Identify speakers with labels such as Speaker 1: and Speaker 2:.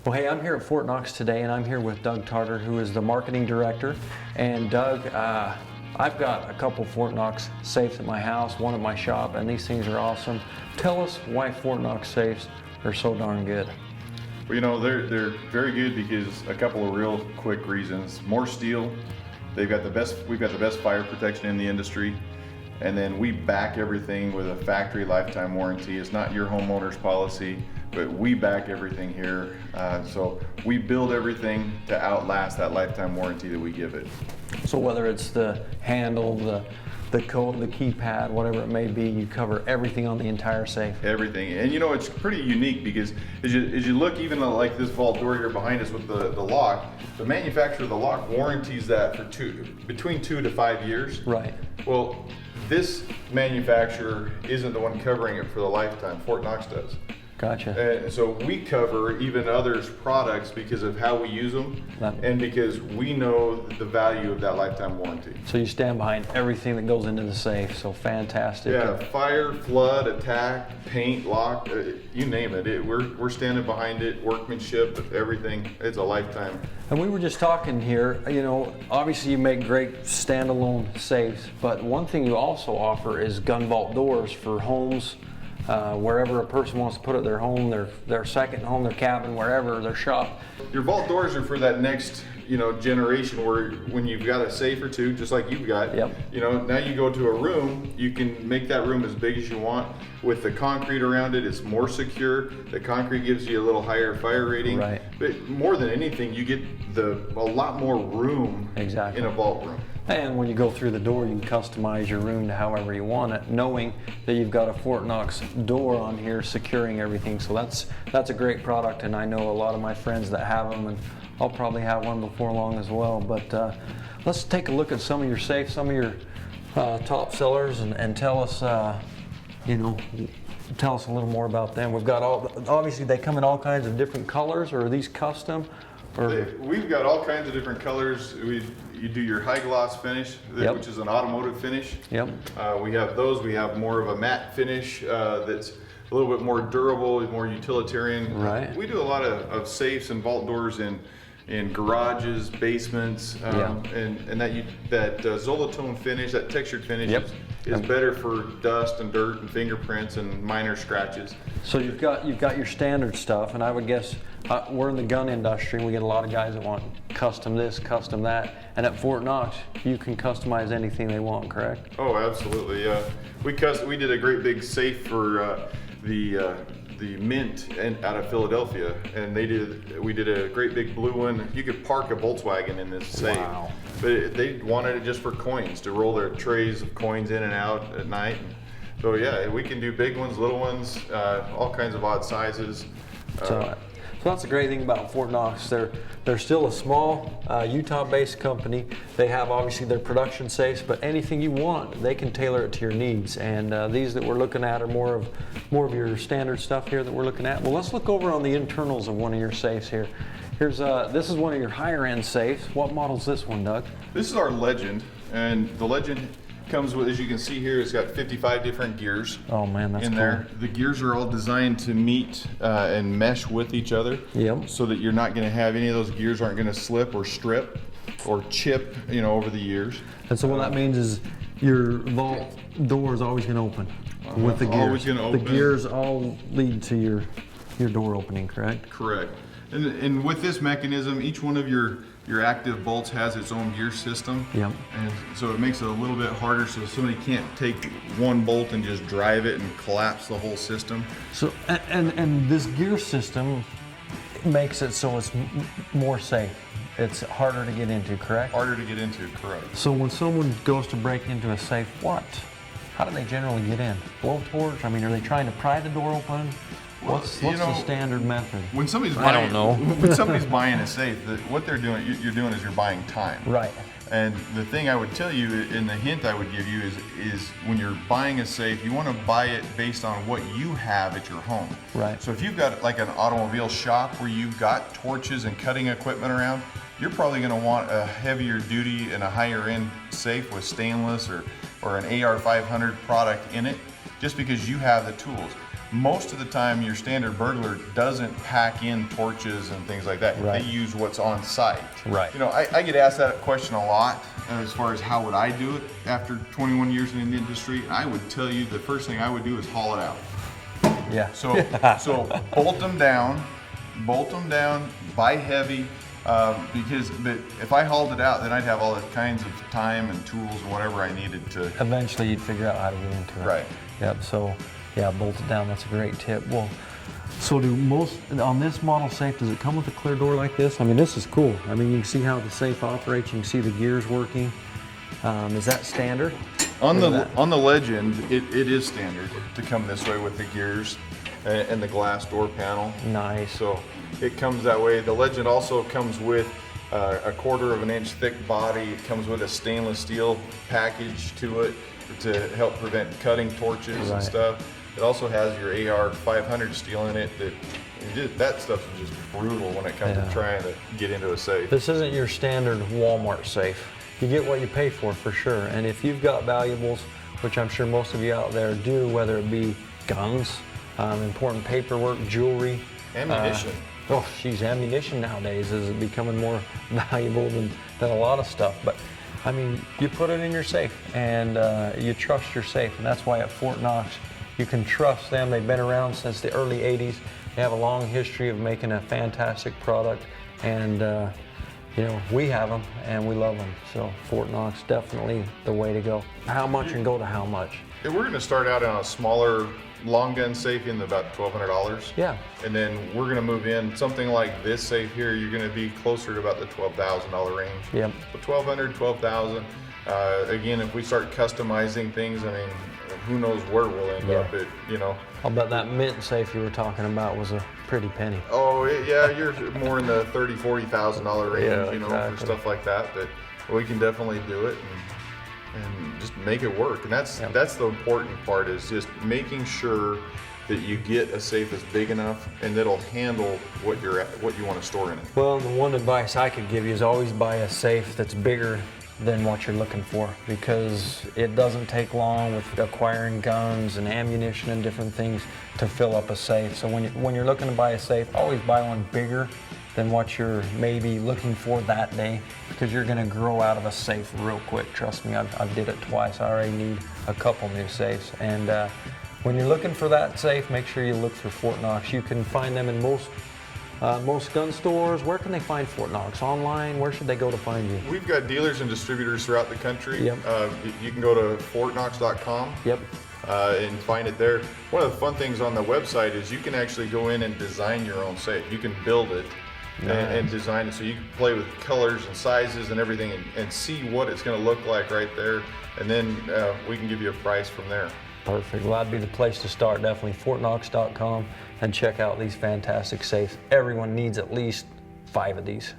Speaker 1: Well, hey, I'm here at Fort Knox today, and I'm here with Doug Tarter, who is the marketing director. And Doug, I've got a couple Fort Knox safes at my house, one at my shop, and these things are awesome. Tell us why Fort Knox safes are so darn good.
Speaker 2: Well, you know, they're very good because a couple of real quick reasons. More steel, we've got the best fire protection in the industry, and then we back everything with a factory lifetime warranty. It's not your homeowner's policy, but we back everything here. So we build everything to outlast that lifetime warranty that we give it.
Speaker 1: So whether it's the handle, the code, the keypad, whatever it may be, you cover everything on the entire safe.
Speaker 2: Everything. And you know, it's pretty unique because as you look even like this vault door here behind us with the lock, the manufacturer of the lock warranties that for between 2 to 5 years.
Speaker 1: Right.
Speaker 2: Well, this manufacturer isn't the one covering it for the lifetime. Fort Knox does.
Speaker 1: Gotcha.
Speaker 2: And so we cover even others' products because of how we use them and because we know the value of that lifetime warranty.
Speaker 1: So you stand behind everything that goes into the safe, so fantastic.
Speaker 2: Yeah, fire, flood, attack, paint, lock, you name it. We're standing behind it, workmanship, everything. It's a lifetime.
Speaker 1: And we were just talking here, you know, obviously you make great standalone safes, but one thing you also offer is gun vault doors for homes. Wherever a person wants to put it, their home, their second home, their cabin, wherever, their shop.
Speaker 2: Your vault doors are for that next, you know, generation where when you've got a safe or two, just like you've got,
Speaker 1: yep.
Speaker 2: You know, now you go to a room, you can make that room as big as you want. With the concrete around it, it's more secure. The concrete gives you a little higher fire rating.
Speaker 1: Right.
Speaker 2: But more than anything, you get a lot more room
Speaker 1: exactly.
Speaker 2: in a vault room.
Speaker 1: And when you go through the door, you can customize your room to however you want it, knowing that you've got a Fort Knox door on here securing everything. So that's a great product, and I know a lot of my friends that have them, and I'll probably have one before long as well. But let's take a look at some of your safes, some of your top sellers, and tell us, you know, tell us a little more about them. We've got obviously they come in all kinds of different colors, or are these custom?
Speaker 2: We've got all kinds of different colors. You do your high gloss finish,
Speaker 1: yep.
Speaker 2: which is an automotive finish.
Speaker 1: Yep.
Speaker 2: We have those. We have more of a matte finish that's a little bit more durable, more utilitarian.
Speaker 1: Right.
Speaker 2: We do a lot of safes and vault doors in garages, basements, and that Zolatone finish, that textured finish,
Speaker 1: yep.
Speaker 2: is better for dust and dirt and fingerprints and minor scratches.
Speaker 1: So you've got your standard stuff, and I would guess we're in the gun industry, and we get a lot of guys that want custom this, custom that, and at Fort Knox, you can customize anything they want, correct?
Speaker 2: Oh, absolutely. We did a great big safe for the Mint out of Philadelphia, and we did a great big blue one. You could park a Volkswagen in this safe.
Speaker 1: Wow.
Speaker 2: But they wanted it just for coins, to roll their trays of coins in and out at night. So yeah, we can do big ones, little ones, all kinds of odd sizes.
Speaker 1: So that's the great thing about Fort Knox. They're still a small Utah-based company. They have obviously their production safes, but anything you want, they can tailor it to your needs. And these that we're looking at are more of your standard stuff here that we're looking at. Well, let's look over on the internals of one of your safes here. This is one of your higher end safes. What model is this one, Doug?
Speaker 2: This is our Legend, and the Legend comes with, as you can see here, it's got 55 different gears.
Speaker 1: Oh man, that's
Speaker 2: in there. The gears are all designed to meet and mesh with each other.
Speaker 1: Yep.
Speaker 2: So that you're not going to have any of those gears aren't going to slip or strip or chip, you know, over the years.
Speaker 1: And so what that means is your vault door is always going to open with the gears.
Speaker 2: Always going to open.
Speaker 1: The gears all lead to your door opening, correct?
Speaker 2: Correct. And with this mechanism, each one of your active bolts has its own gear system.
Speaker 1: Yep.
Speaker 2: And so it makes it a little bit harder, so somebody can't take one bolt and just drive it and collapse the whole system.
Speaker 1: So and this gear system makes it so it's more safe. It's harder to get into, correct?
Speaker 2: Harder to get into, correct.
Speaker 1: So when someone goes to break into a safe, how do they generally get in? Blowtorch? I mean, are they trying to pry the door open? What's the standard method?
Speaker 2: When somebody's
Speaker 1: I don't know.
Speaker 2: When somebody's buying a safe, what you're doing is you're buying time.
Speaker 1: Right.
Speaker 2: And the thing I would tell you, and the hint I would give you is when you're buying a safe, you want to buy it based on what you have at your home.
Speaker 1: Right.
Speaker 2: So if you've got like an automobile shop where you've got torches and cutting equipment around, you're probably going to want a heavier duty and a higher end safe with stainless or an AR 500 product in it, just because you have the tools. most of the time your standard burglar doesn't pack in torches and things like that.
Speaker 1: Right.
Speaker 2: They use what's on site.
Speaker 1: Right.
Speaker 2: You know, I get asked that question a lot as far as how would I do it after 21 years in the industry. I would tell you the first thing I would do is haul it out.
Speaker 1: Yeah.
Speaker 2: So bolt them down, buy heavy, because if I hauled it out, then I'd have all the kinds of time and tools and whatever I needed to.
Speaker 1: Eventually you'd figure out how to get into it.
Speaker 2: Right.
Speaker 1: Yep, so yeah, bolt it down, that's a great tip. Well, so do most, on this model safe, does it come with a clear door like this? I mean, this is cool. I mean, you can see how the safe operates, you can see the gears working. Is that standard?
Speaker 2: On the Legend, it is standard to come this way with the gears and the glass door panel.
Speaker 1: Nice.
Speaker 2: So it comes that way. The Legend also comes with a 1/4 of an inch thick body. It comes with a stainless steel package to it to help prevent cutting torches and stuff. It also has your AR 500 steel in it. That stuff is just brutal when it comes to trying to get into a safe.
Speaker 1: This isn't your standard Walmart safe. You get what you pay for sure. And if you've got valuables, which I'm sure most of you out there do, whether it be guns, important paperwork, jewelry.
Speaker 2: Ammunition.
Speaker 1: Oh, geez, ammunition nowadays is becoming more valuable than a lot of stuff. But I mean, you put it in your safe and you trust your safe. And that's why at Fort Knox, you can trust them. They've been around since the early 80s. They have a long history of making a fantastic product. And you know, we have them and we love them. So Fort Knox, definitely the way to go. How much and go to how much?
Speaker 2: We're going to start out on a smaller long gun safe in about $1,200.
Speaker 1: Yeah.
Speaker 2: And then we're going to move in something like this safe here. You're going to be closer to about the $12,000 range.
Speaker 1: Yep.
Speaker 2: So $1,200, $12,000. Again, if we start customizing things, I mean, who knows where we'll end up at, you know.
Speaker 1: I'll bet that mint safe you were talking about was a pretty penny.
Speaker 2: Oh, yeah, you're more in the $30,000, $40,000 range,
Speaker 1: Yeah,
Speaker 2: you know,
Speaker 1: exactly.
Speaker 2: for stuff like that. But we can definitely do it and just make it work. And that's the important part, is just making sure that you get a safe that's big enough and that'll handle what you want to store in it.
Speaker 1: Well, the one advice I could give you is always buy a safe that's bigger than what you're looking for, because it doesn't take long with acquiring guns and ammunition and different things to fill up a safe. So when you're looking to buy a safe, always buy one bigger than what you're maybe looking for that day, because you're going to grow out of a safe real quick. Trust me, I did it twice. I already need a couple new safes. And when you're looking for that safe, make sure you look for Fort Knox. You can find them in most gun stores. Where can they find Fort Knox? Online? Where should they go to find you?
Speaker 2: We've got dealers and distributors throughout the country.
Speaker 1: Yep.
Speaker 2: You can go to fortknox.com.
Speaker 1: Yep.
Speaker 2: And find it there. One of the fun things on the website is you can actually go in and design your own safe. You can build it and design it, so you can play with colors and sizes and everything and see what it's going to look like right there. And then we can give you a price from there.
Speaker 1: Perfect. Well, that'd be the place to start, definitely. fortknox.com, and check out these fantastic safes. Everyone needs at least 5 of these.